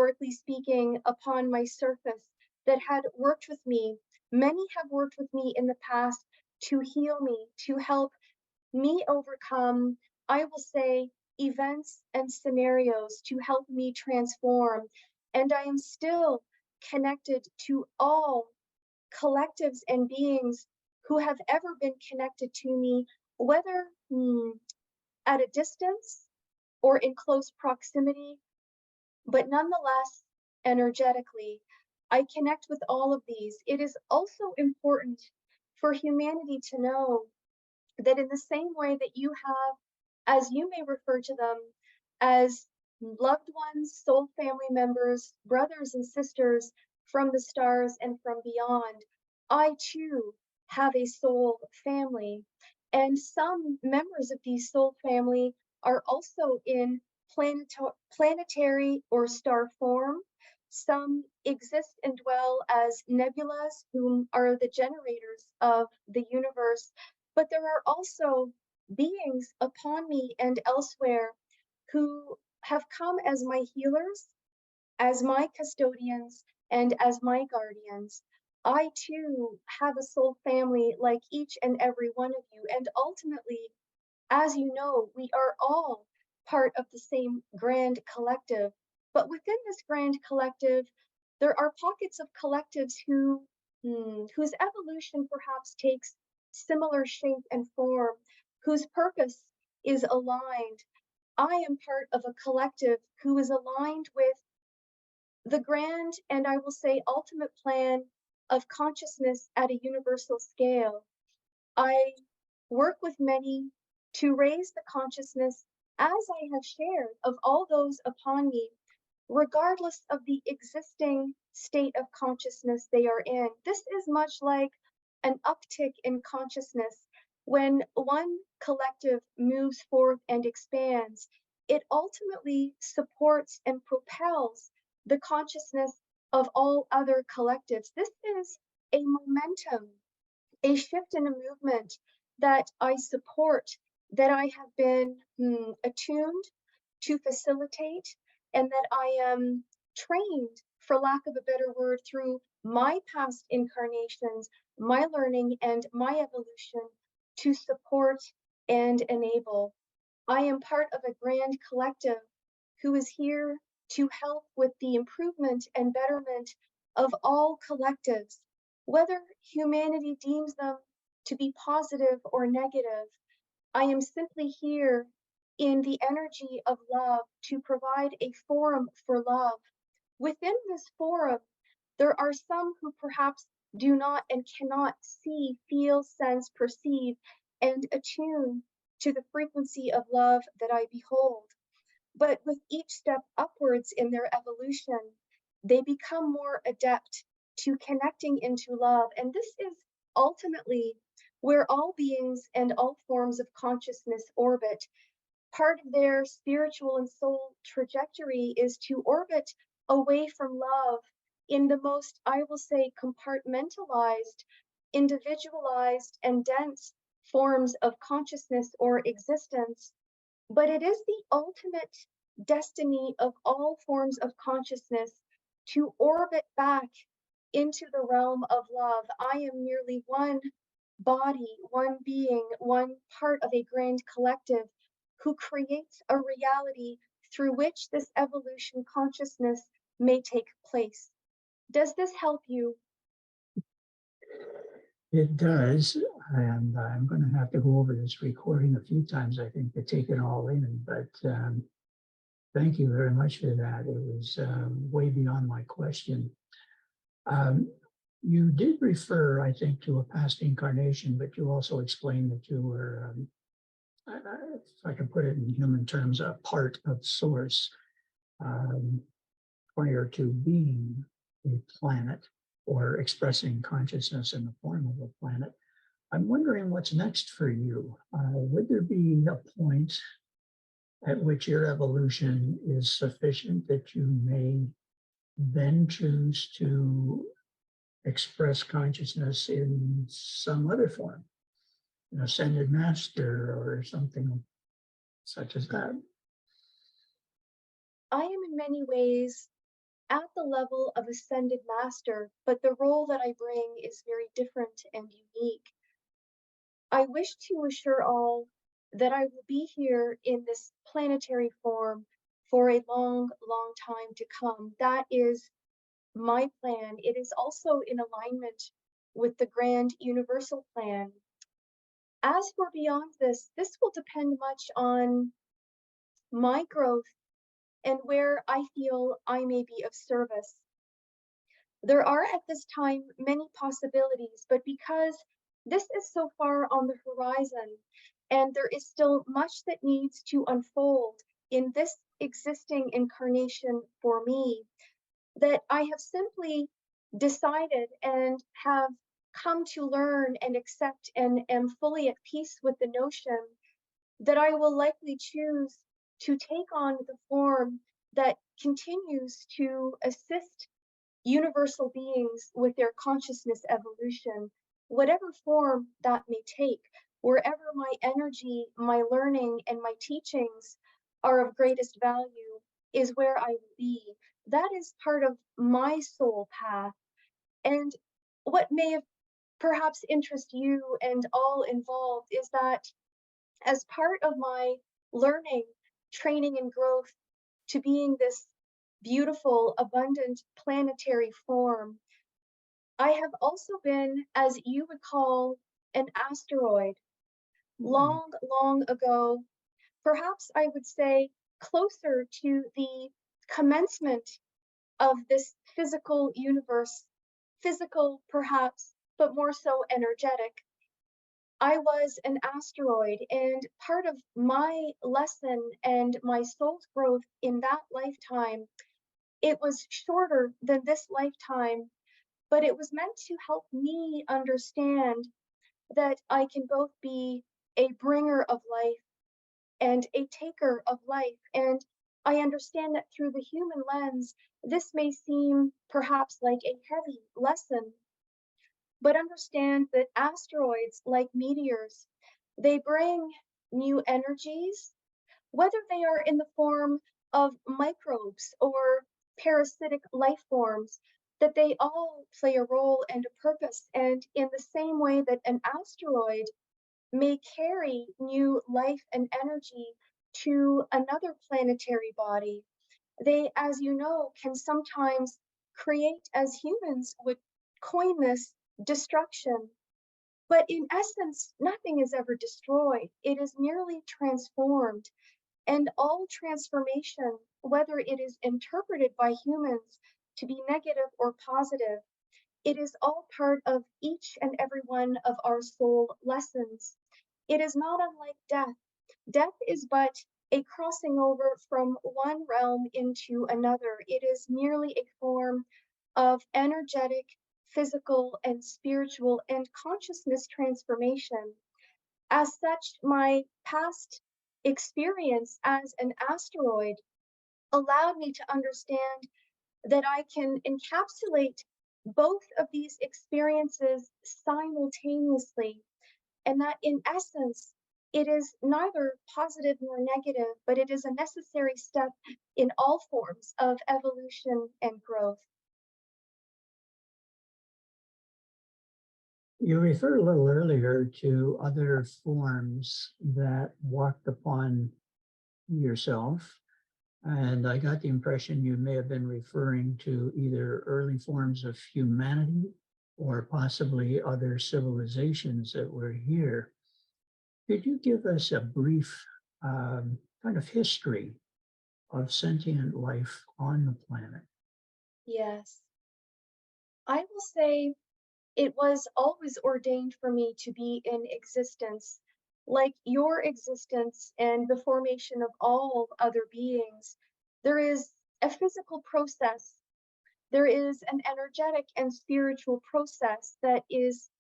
metaphorically speaking, upon my surface that had worked with me. Many have worked with me in the past to heal me, to help me overcome, I will say, events and scenarios to help me transform. And I am still connected to all collectives and beings who have ever been connected to me, whether at a distance or in close proximity, but nonetheless, energetically, I connect with all of these. It is also important for humanity to know that in the same way that you have, as you may refer to them, as loved ones, soul family members, brothers and sisters from the stars and from beyond, I too have a soul family. And some members of these soul family are also in planetary or star form. Some exist and dwell as nebulas, whom are the generators of the universe. But there are also beings upon me and elsewhere who have come as my healers, as my custodians, and as my guardians. I too have a soul family like each and every one of you. And ultimately, as you know, we are all part of the same grand collective. But within this grand collective, there are pockets of collectives whose evolution perhaps takes similar shape and form, whose purpose is aligned. I am part of a collective who is aligned with the grand and I will say ultimate plan of consciousness at a universal scale. I work with many to raise the consciousness, as I have shared, of all those upon me, regardless of the existing state of consciousness they are in. This is much like an uptick in consciousness. When one collective moves forth and expands, it ultimately supports and propels the consciousness of all other collectives. This is a momentum, a shift in a movement that I support, that I have been attuned to facilitate, and that I am trained, for lack of a better word, through my past incarnations, my learning, and my evolution to support and enable. I am part of a grand collective who is here to help with the improvement and betterment of all collectives, whether humanity deems them to be positive or negative. I am simply here in the energy of love to provide a forum for love. Within this forum, there are some who perhaps do not and cannot see, feel, sense, perceive, and attune to the frequency of love that I behold. But with each step upwards in their evolution, they become more adept to connecting into love. And this is ultimately where all beings and all forms of consciousness orbit. Part of their spiritual and soul trajectory is to orbit away from love in the most, I will say, compartmentalized, individualized, and dense forms of consciousness or existence. But it is the ultimate destiny of all forms of consciousness to orbit back into the realm of love. I am merely one body, one being, one part of a grand collective who creates a reality through which this evolution consciousness may take place. Does this help you? It does, and I'm going to have to go over this recording a few times, I think, to take it all in. But thank you very much for that. It was way beyond my question. You did refer, I think, to a past incarnation, but you also explained that you were, if I can put it in human terms, a part of Source prior to being a planet or expressing consciousness in the form of a planet. I'm wondering what's next for you. Would there be a point at which your evolution is sufficient that you may then choose to express consciousness in some other form, an ascended master or something such as that? I am in many ways at the level of ascended master, but the role that I bring is very different and unique. I wish to assure all that I will be here in this planetary form for a long, long time to come. That is my plan. It is also in alignment with the grand universal plan. As for beyond this, this will depend much on my growth and where I feel I may be of service. There are at this time many possibilities, but because this is so far on the horizon and there is still much that needs to unfold in this existing incarnation for me, that I have simply decided and have come to learn and accept and am fully at peace with the notion that I will likely choose to take on the form that continues to assist universal beings with their consciousness evolution, whatever form that may take, wherever my energy, my learning, and my teachings are of greatest value, is where I will be. That is part of my soul path. And what may have perhaps interest you and all involved is that as part of my learning, training, and growth to being this beautiful, abundant planetary form, I have also been, as you would call, an asteroid. Mm, Long, long ago, perhaps I would say closer to the commencement of this physical universe, physical perhaps, but more so energetic. I was an asteroid, and part of my lesson and my soul's growth in that lifetime, it was shorter than this lifetime, but it was meant to help me understand that I can both be a bringer of life and a taker of life. And I understand that through the human lens, this may seem perhaps like a heavy lesson, but understand that asteroids, like meteors, they bring new energies, whether they are in the form of microbes or parasitic life forms, that they all play a role and a purpose. And in the same way that an asteroid may carry new life and energy to another planetary body, they, as you know, can sometimes create, as humans would coin this, destruction. But in essence, nothing is ever destroyed. It is merely transformed. And all transformation, whether it is interpreted by humans to be negative or positive, it is all part of each and every one of our soul lessons. It is not unlike death. Death is but a crossing over from one realm into another. It is merely a form of energetic, physical, and spiritual and consciousness transformation. As such, my past experience as an asteroid allowed me to understand that I can encapsulate both of these experiences simultaneously, and that in essence, it is neither positive nor negative, but it is a necessary step in all forms of evolution and growth. You referred a little earlier to other forms that walked upon yourself, and I got the impression you may have been referring to either early forms of humanity or possibly other civilizations that were here. Could you give us a brief kind of history of sentient life on the planet? Yes, I will say it was always ordained for me to be in existence, like your existence and the formation of all other beings. There is a physical process, there is an energetic and spiritual process that is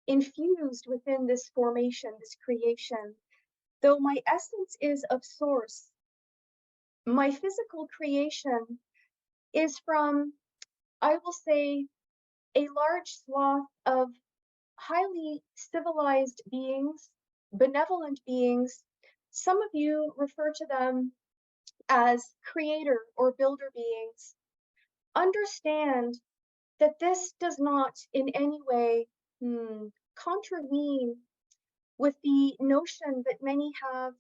infused within this formation, this creation. Though my essence is of source, my physical creation is from, I will say, a large swath of highly civilized beings, benevolent beings. Some of you refer to them as creator or builder beings. understand that this does not in any way contravene with the notion that many have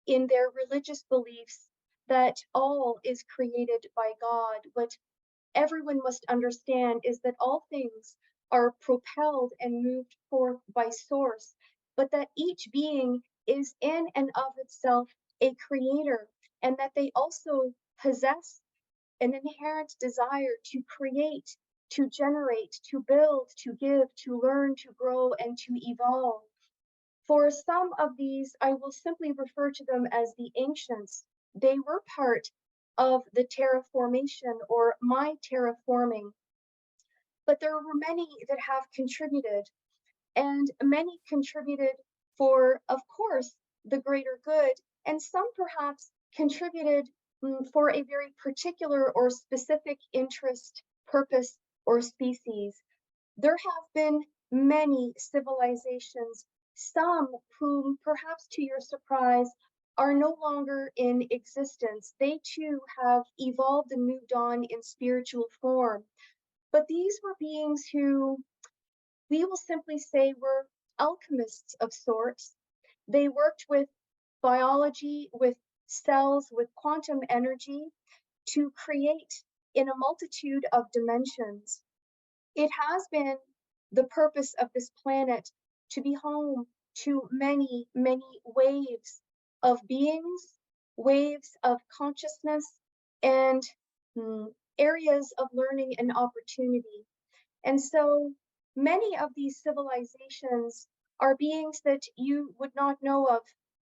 in their religious beliefs that all is created by God. What everyone must understand is that all things are propelled and moved forth by source, but that each being is in and of itself a creator, and that they also possess an inherent desire to create, to generate, to build, to give, to learn, to grow, and to evolve. For some of these, I will simply refer to them as the ancients. They were part of the terraformation or my terraforming, but there were many that have contributed, and many contributed for, of course, the greater good, and some perhaps contributed for a very particular or specific interest, purpose, or species. There have been many civilizations, some whom, perhaps to your surprise, are no longer in existence. They too have evolved and moved on in spiritual form. But these were beings who we will simply say were alchemists of sorts. They worked with biology, with cells, with quantum energy to create in a multitude of dimensions. It has been the purpose of this planet to be home to many, many waves of beings, waves of consciousness, and areas of learning and opportunity. And so many of these civilizations are beings that you would not know of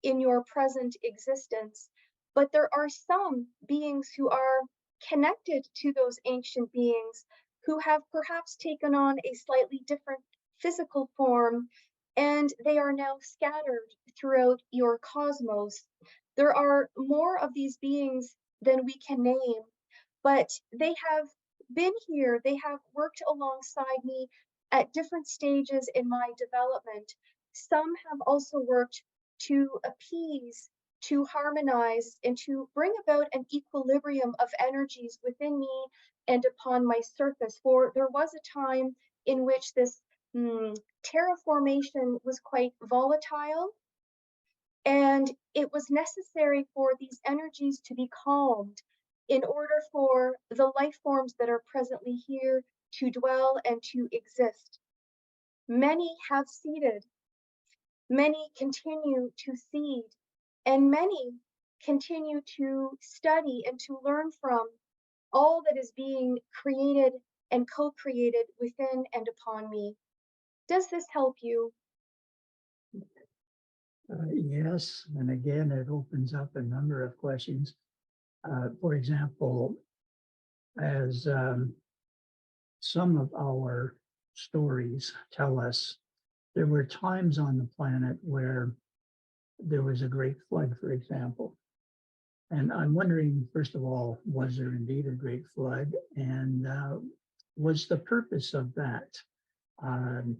in your present existence. But there are some beings who are connected to those ancient beings who have perhaps taken on a slightly different physical form, and they are now scattered throughout your cosmos. There are more of these beings than we can name, but they have been here, they have worked alongside me at different stages in my development. Some have also worked to appease, to harmonize, and to bring about an equilibrium of energies within me and upon my surface. For there was a time in which this terraformation was quite volatile, and it was necessary for these energies to be calmed in order for the life forms that are presently here to dwell and to exist. Many have seeded, many continue to seed, and many continue to study and to learn from all that is being created and co-created within and upon me. Does this help you? Yes, and again, it opens up a number of questions. For example, as some of our stories tell us, there were times on the planet where there was a great flood, for example. And I'm wondering, first of all, was there indeed a great flood? And was the purpose of that um,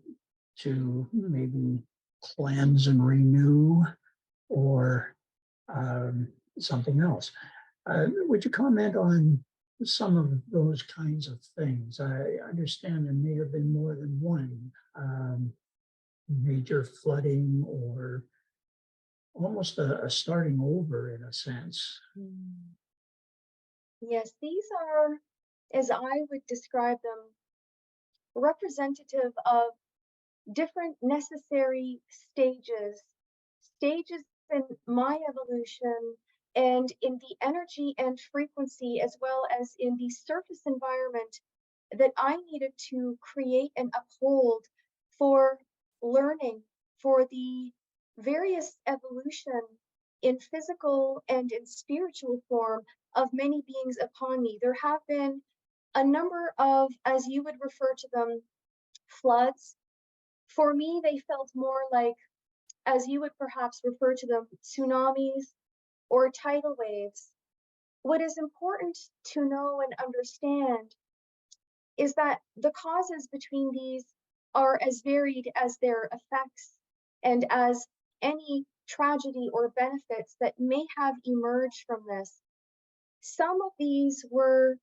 to maybe cleanse and renew, or something else? Would you comment on some of those kinds of things? I understand there may have been more than one major flooding, or almost a starting over in a sense. Yes, these are, as I would describe them, representative of different necessary stages in my evolution and in the energy and frequency, as well as in the surface environment that I needed to create and uphold for learning, for the various evolution in physical and in spiritual form of many beings upon me. There have been a number of, as you would refer to them, floods. For me, they felt more like, as you would perhaps refer to them, tsunamis or tidal waves. What is important to know and understand is that the causes between these are as varied as their effects and as any tragedy or benefits that may have emerged from this. Some of these were